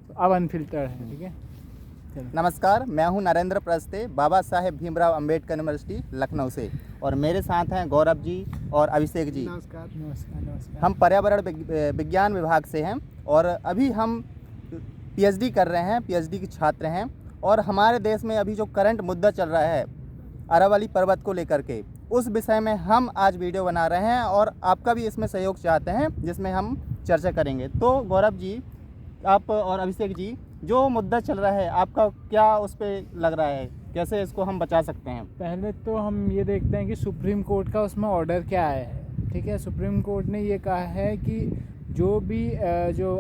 तो अब अनफिल्टर्ड है। ठीक है, नमस्कार, मैं हूं नरेंद्र प्रस्ते, बाबा साहेब भीमराव अंबेडकर यूनिवर्सिटी लखनऊ से, और मेरे साथ हैं गौरव जी और अभिषेक जी। नमस्कार। नमस्कार। नमस्कार। हम पर्यावरण विज्ञान विभाग से हैं और अभी हम पीएचडी कर रहे हैं, पीएचडी के छात्र हैं। और हमारे देश में अभी जो करंट मुद्दा चल रहा है अरावली पर्वत को लेकर के, उस विषय में हम आज वीडियो बना रहे हैं और आपका भी इसमें सहयोग चाहते हैं, जिसमें हम चर्चा करेंगे। तो गौरव जी आप और अभिषेक जी, जो मुद्दा चल रहा है आपका क्या उस पर लग रहा है, कैसे इसको हम बचा सकते हैं? पहले तो हम ये देखते हैं कि सुप्रीम कोर्ट का उसमें ऑर्डर क्या आया है। ठीक है, सुप्रीम कोर्ट ने ये कहा है कि जो भी जो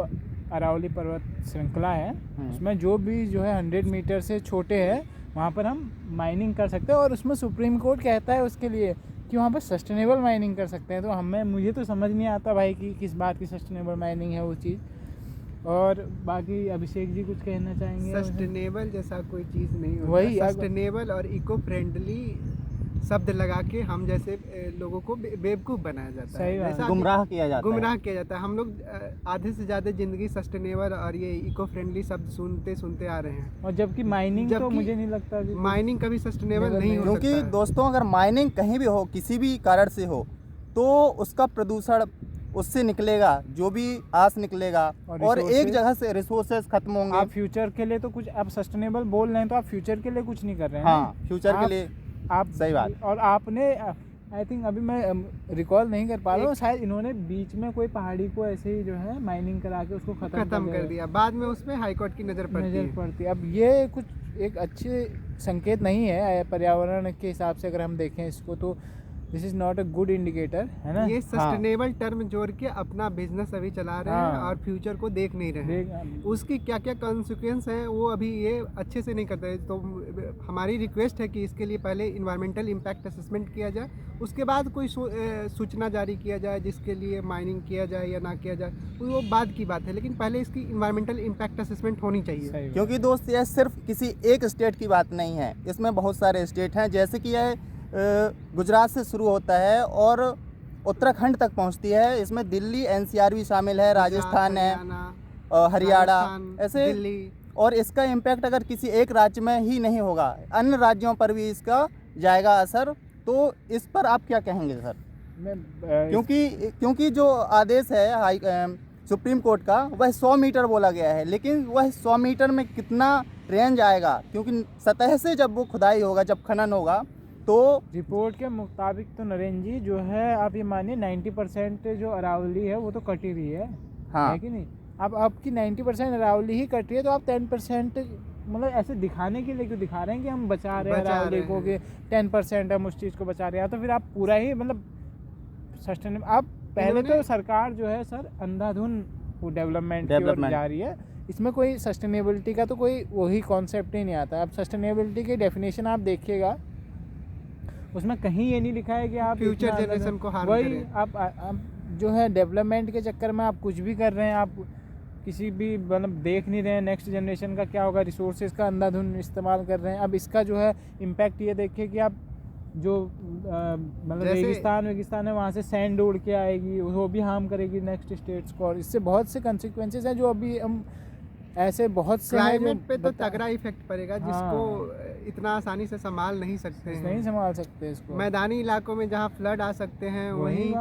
अरावली पर्वत श्रृंखला है उसमें जो भी जो है 100 मीटर से छोटे है वहाँ पर हम माइनिंग कर सकते हैं। और उसमें सुप्रीम कोर्ट कहता है उसके लिए कि वहाँ पर सस्टेनेबल माइनिंग कर सकते हैं। तो मुझे तो समझ नहीं आता भाई कि किस बात की सस्टेनेबल माइनिंग है वो चीज़। और बाकी अभिषेक जी कुछ कहना चाहेंगे? सस्टेनेबल जैसा कोई चीज़ नहीं होता। वही सस्टेनेबल और इको फ्रेंडली शब्द लगा के हम जैसे लोगों को बेवकूफ़ बनाया जाता है, जैसा गुमराह किया जाता है। हम लोग आधे से ज़्यादा ज़िंदगी सस्टेनेबल और ये इको फ्रेंडली शब्द सुनते आ रहे हैं। और जबकि माइनिंग तो मुझे नहीं लगता कि माइनिंग कभी सस्टेनेबल नहीं हो सकता। क्योंकि दोस्तों अगर माइनिंग कहीं भी हो, किसी भी कारण से हो, तो उसका प्रदूषण उससे निकलेगा, जो भी आस निकलेगा, और एक जगह से रिसोर्सेज खत्म होंगे। आप फ्यूचर के लिए तो कुछ आप सस्टेनेबल बोल रहे हैं, तो आप फ्यूचर के लिए कुछ नहीं कर रहे हैं। हाँ, फ्यूचर के लिए आप सही बात। और आपने आई थिंक अभी मैं रिकॉल नहीं कर पा रहा हूँ, शायद इन्होंने बीच में कोई पहाड़ी को ऐसे ही जो है माइनिंग करा के उसको खत्म कर दिया। बाद में उसमें हाई कोर्ट की नज़र पड़ती है। अब ये कुछ एक अच्छे संकेत नहीं है पर्यावरण के हिसाब से। अगर हम देखें इसको तो this is not a good indicator, है ना। ये सस्टेनेबल टर्म जोड़ के अपना बिजनेस अभी चला रहे हैं और फ्यूचर को देख नहीं रहे हैं। उसकी क्या क्या कॉन्सिक्वेंस है वो अभी ये अच्छे से नहीं करते। तो हमारी रिक्वेस्ट है कि इसके लिए पहले इन्वायरमेंटल इम्पैक्ट असेसमेंट किया जाए, उसके बाद कोई सूचना जारी किया जाए जिसके लिए माइनिंग किया जाए या ना किया जाए, वो बाद की बात है। लेकिन पहले इसकी इन्वायरमेंटल इम्पैक्ट असेसमेंट होनी चाहिए। क्योंकि दोस्त यह सिर्फ किसी एक स्टेट की बात नहीं है, इसमें बहुत सारे स्टेट हैं। जैसे कि यह गुजरात से शुरू होता है और उत्तराखंड तक पहुंचती है। इसमें दिल्ली एनसीआर भी शामिल है, राजस्थान है, हरियाणा, ऐसे दिल्ली। और इसका इम्पैक्ट अगर किसी एक राज्य में ही नहीं होगा, अन्य राज्यों पर भी इसका जाएगा असर। तो इस पर आप क्या कहेंगे सर? क्योंकि जो आदेश है सुप्रीम कोर्ट का वह 100 मीटर बोला गया है, लेकिन वह 100 मीटर में कितना रेंज आएगा? क्योंकि सतह से जब वो खुदाई होगा, जब खनन होगा, तो रिपोर्ट के मुताबिक तो नरेंद्र जी जो है आप ये मानिए 90% जो अरावली है वो तो कटी रही है। हाँ, है कि नहीं। अब आपकी 90% अरावली ही कट रही है, तो आप 10% मतलब ऐसे दिखाने के लिए क्यों दिखा रहे हैं कि हम बचा रहे हैं अरावली को, कि 10% हम उस चीज़ को बचा रहे हैं। तो फिर आप पूरा ही मतलब सस्टेनेबल, आप पहले तो सरकार जो है सर अंधाधुन डेवलपमेंट की ओर जा रही है। इसमें कोई सस्टेनेबिलिटी का तो कोई वही कॉन्सेप्ट ही नहीं आता। अब सस्टेनेबिलिटी की डेफिनेशन आप देखिएगा, उसमें कहीं ये नहीं लिखा है कि आप फ्यूचर जनरेशन को हार्म करें। आप जो है डेवलपमेंट के चक्कर में आप कुछ भी कर रहे हैं, आप किसी भी मतलब देख नहीं रहे हैं नेक्स्ट जनरेशन का क्या होगा, रिसोर्सेज का अंधाधुन इस्तेमाल कर रहे हैं। अब इसका जो है इम्पैक्ट ये देखिए कि आप जो मतलब रेगिस्तान है वहाँ से सैंड उड़ के आएगी, वो भी हार्म करेगी नेक्स्ट स्टेट्स को। और इससे बहुत से कॉन्सिक्वेंसेज हैं जो अभी हम ऐसे बहुत से क्लाइमेट पे तो तगड़ा इफेक्ट पड़ेगा, जिसको इतना आसानी से संभाल नहीं सकते हैं। नहीं संभाल सकते इसको। मैदानी इलाकों में जहाँ फ्लड आ सकते हैं, वहीं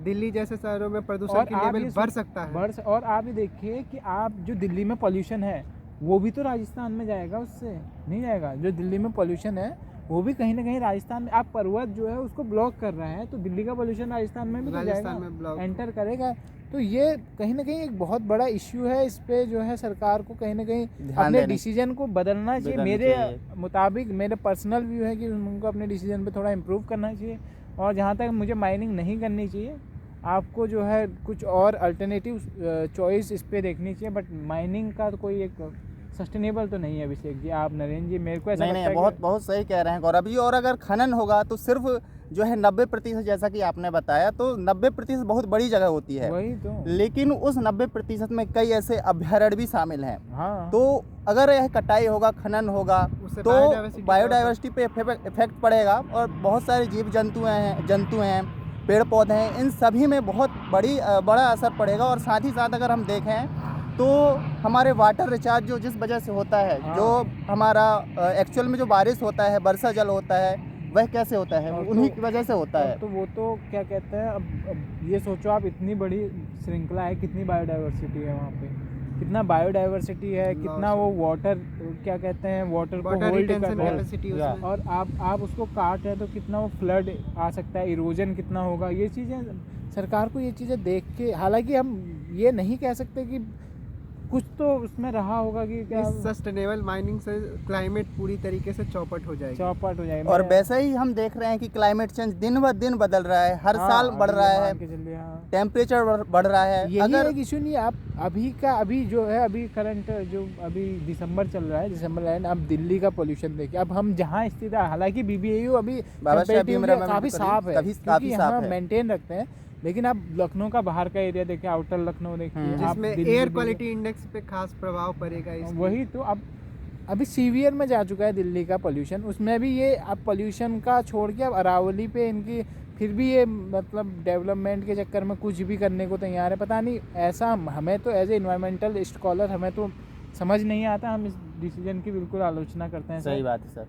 दिल्ली जैसे शहरों में प्रदूषण की लेवल बढ़ सकता है। और आप ये देखिए कि आप जो दिल्ली में पॉल्यूशन है वो भी तो राजस्थान में जाएगा, उससे नहीं जाएगा। जो दिल्ली में पॉल्यूशन है वो भी कहीं ना कहीं राजस्थान में, आप पर्वत जो है उसको ब्लॉक कर रहा है, तो दिल्ली का पोल्यूशन राजस्थान में भी तो जाएगा, एंटर करेगा। तो ये कहीं ना कहीं एक बहुत बड़ा इश्यू है। इस पे जो है सरकार को कहीं ना कहीं अपने डिसीजन को बदलना चाहिए। मेरे मुताबिक, मेरे पर्सनल व्यू है कि उनको अपने डिसीजन पे थोड़ा इम्प्रूव करना चाहिए। और जहाँ तक मुझे माइनिंग नहीं करनी चाहिए, आपको जो है कुछ और अल्टरनेटिव चॉइस इस पे देखनी चाहिए। बट माइनिंग का तो कोई एक सस्टेनेबल तो नहीं है। अभिषेक जी, आप नरेंद्र जी, मेरे को ऐसा लगता है बहुत सही कह रहे हैं गौरव जी। और अगर खनन होगा तो सिर्फ जो है 90%, जैसा कि आपने बताया, तो 90% बहुत बड़ी जगह होती है। वही तो। लेकिन उस 90% में कई ऐसे अभयारण्य भी शामिल हैं। हाँ। तो अगर यह कटाई होगा, खनन होगा, तो बायोडाइवर्सिटी पे इफेक्ट पड़ेगा। और बहुत सारे जीव जंतु हैं, पेड़ पौधे हैं, इन सभी में बहुत बड़ा असर पड़ेगा। और साथ ही साथ अगर हम देखें तो हमारे वाटर रिचार्ज जो जिस वजह से होता है, हाँ। जो हमारा एक्चुअल में जो बारिश होता है, वर्षा जल होता है, वह कैसे होता है? और उन्हीं तो- की वजह से होता है। तो वो तो क्या कहते हैं, अब ये सोचो आप, इतनी बड़ी श्रृंखला है, कितनी बायोडाइवर्सिटी है वहाँ पे, कितना बायोडाइवर्सिटी है, कितना वो वाटर, क्या कहते हैं, वाटर को वाटर होल्ड रिटेंशन कर रहा है। कैपेसिटी या। उसमें। और आप उसको काट रहे हैं तो कितना वो फ्लड आ सकता है, इरोजन कितना होगा, ये चीज़ें सरकार को ये चीज़ें देख के, हालांकि हम ये नहीं कह सकते कि कुछ तो उसमें रहा होगा कि क्या इस सस्टेनेबल माइनिंग से क्लाइमेट पूरी तरीके से चौपट हो जाएगी। चौपट हो जाएगा। और वैसे ही हम देख रहे हैं कि क्लाइमेट चेंज दिन ब दिन बदल रहा है, हर साल बढ़ रहा है, टेम्परेचर बढ़ रहा है। यही अगर एक इशू नहीं है। आप अभी जो है, अभी करंट जो अभी दिसंबर चल रहा है, दिसंबर लाइन, अब दिल्ली का पोल्यूशन देखिए, अब हम जहाँ स्थित है, हालांकि BBAU अभी comparatively काफ़ी साफ है, क्योंकि हम मेंटेन रखते हैं, लेकिन आप लखनऊ का बाहर का एरिया देखिए, आउटर लखनऊ देखिए, आप जिसमें दिल्ली एयर भी- क्वालिटी इंडेक्स पे खास प्रभाव पड़ेगा इसका। वही तो, अब अभी सीवियर में जा चुका है दिल्ली का पोल्यूशन, उसमें भी ये अब पोल्यूशन का छोड़ के अब अरावली पे इनकी फिर भी ये मतलब डेवलपमेंट के चक्कर में कुछ भी करने को तैयार है। पता नहीं, ऐसा हमें तो एज ए इन्वायरमेंटल स्कॉलर हमें तो समझ नहीं आता, हम इस डिसीजन की बिल्कुल आलोचना करते हैं। सही बात है सर।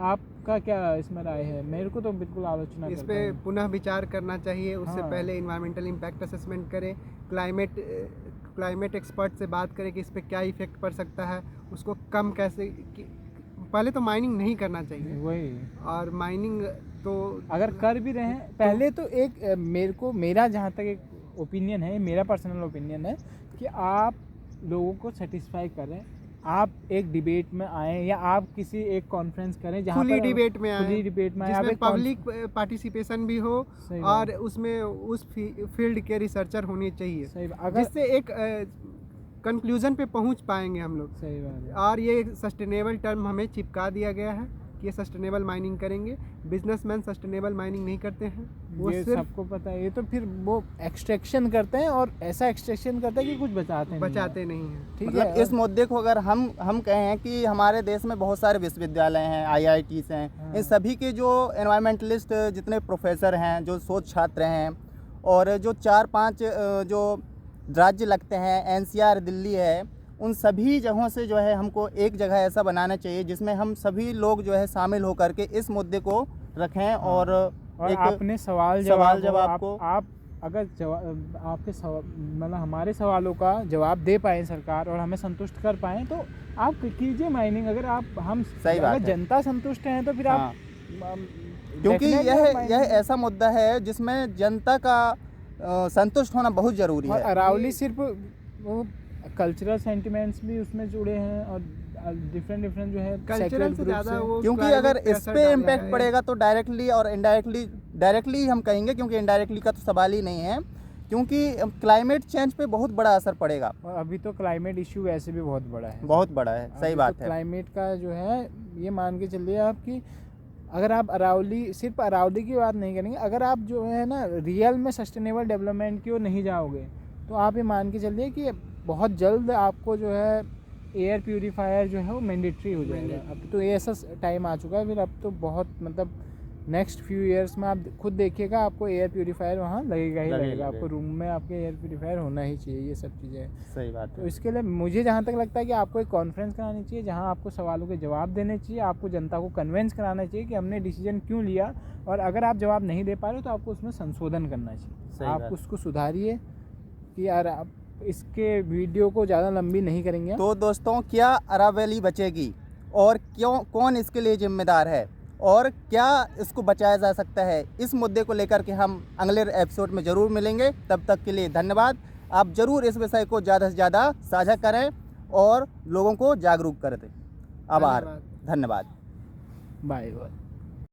आपका क्या इसमें राय है? मेरे को तो बिल्कुल आलोचना इस करता पे हूं। पुनः विचार करना चाहिए। उससे हाँ। पहले इन्वायरमेंटल इम्पैक्ट असेसमेंट करें, क्लाइमेट एक्सपर्ट से बात करें कि इस पे क्या इफेक्ट पड़ सकता है, उसको कम कैसे पहले तो माइनिंग नहीं करना चाहिए। वही, और माइनिंग तो अगर कर भी रहे हैं पहले तो एक मेरा जहाँ तक एक ओपिनियन है, मेरा पर्सनल ओपिनियन है कि आप लोगों को सेटिस्फाई करें, आप एक डिबेट में आएँ, या आप किसी एक कॉन्फ्रेंस करें जहाँ खुली पर डिबेट में आए, खुली डिबेट में आए, आप जिसमें एक पब्लिक पार्टिसिपेशन भी हो सही और बात। उसमें उस फील्ड के रिसर्चर होने चाहिए, सही बात, अगर जिससे एक कंक्लूजन पे पहुंच पाएंगे हम लोग। सही बात है। और ये सस्टेनेबल टर्म हमें चिपका दिया गया है कि ये सस्टेनेबल माइनिंग करेंगे। बिजनेसमैन सस्टेनेबल माइनिंग नहीं करते हैं, वो ये सिर्फ सबको पता है, ये तो फिर वो एक्सट्रैक्शन करते हैं, और ऐसा एक्सट्रैक्शन करते हैं कि कुछ बचाते नहीं हैं। ठीक मतलब है। इस मुद्दे को अगर हम कहें कि हमारे देश में बहुत सारे विश्वविद्यालय हैं, IITs हैं, हाँ। इन सभी के जो एनवायरमेंटलिस्ट जितने प्रोफेसर हैं, जो शोध छात्र हैं, और जो 4-5 जो राज्य लगते हैं, NCR दिल्ली है, उन सभी जगहों से जो है हमको एक जगह ऐसा बनाना चाहिए जिसमें हम सभी लोग जो है शामिल होकर के इस मुद्दे को रखें। और एक आपने सवाल जवाब जवाब को आप अगर आपके मतलब हमारे सवालों का जवाब दे पाए सरकार, और हमें संतुष्ट कर पाए, तो आप कीजिए माइनिंग। अगर हम सही बात अगर है। जनता संतुष्ट है तो फिर हाँ। आप क्योंकि definitely यह आप mining- ऐसा मुद्दा है जिसमें जनता का संतुष्ट होना बहुत ज़रूरी और है। अरावली सिर्फ वो कल्चरल सेंटिमेंट्स भी उसमें जुड़े हैं, और डिफरेंट जो है कल्चरल सेक्युलर से ग्रुप ज़्यादा वो क्योंकि climate अगर पे इस असर पे डाल रहा इम्पैक्ट है। पड़ेगा तो डायरेक्टली और डायरेक्टली हम कहेंगे, क्योंकि इनडायरेक्टली का तो सवाल ही नहीं है, क्योंकि क्लाइमेट चेंज पे बहुत बड़ा असर पड़ेगा। और अभी तो क्लाइमेट इशू वैसे भी बहुत बड़ा है, बहुत बड़ा है, सही बात है। क्लाइमेट का जो है, ये मान के चलिए आप कि अगर आप सिर्फ अरावली की बात नहीं करेंगे, अगर आप जो है ना रियल में सस्टेनेबल डेवलपमेंट की ओर नहीं जाओगे, तो आप ये मान के चलिए कि बहुत जल्द आपको जो है एयर प्यूरीफायर जो है वो मैंडेटरी हो जाएगा। अब तो ये ऐसा टाइम आ चुका है, फिर अब तो बहुत मतलब नेक्स्ट फ्यू इयर्स में आप खुद देखिएगा, आपको एयर प्यूरीफायर वहाँ लगेगा ही लगेगा। आपको रूम में आपके एयर प्यूरीफायर होना ही चाहिए, ये सब चीज़ें। सही बात तो है। इसके लिए मुझे जहाँ तक लगता है कि आपको एक कॉन्फ्रेंस करानी चाहिए, जहाँ आपको सवालों के जवाब देने चाहिए, आपको जनता को कन्विंस कराना चाहिए कि हमने डिसीजन क्यों लिया, और अगर आप जवाब नहीं दे पा रहे हो तो आपको उसमें संशोधन करना चाहिए। आप उसको सुधारिए कि यार आप इसके वीडियो को ज़्यादा लंबी नहीं करेंगे। तो दोस्तों, क्या अरावली बचेगी और कौन इसके लिए जिम्मेदार है, और क्या इसको बचाया जा सकता है, इस मुद्दे को लेकर के हम अगले एपिसोड में ज़रूर मिलेंगे। तब तक के लिए धन्यवाद। आप ज़रूर इस विषय को ज़्यादा से ज़्यादा साझा करें और लोगों को जागरूक करें। आभार, धन्यवाद। Bye bye.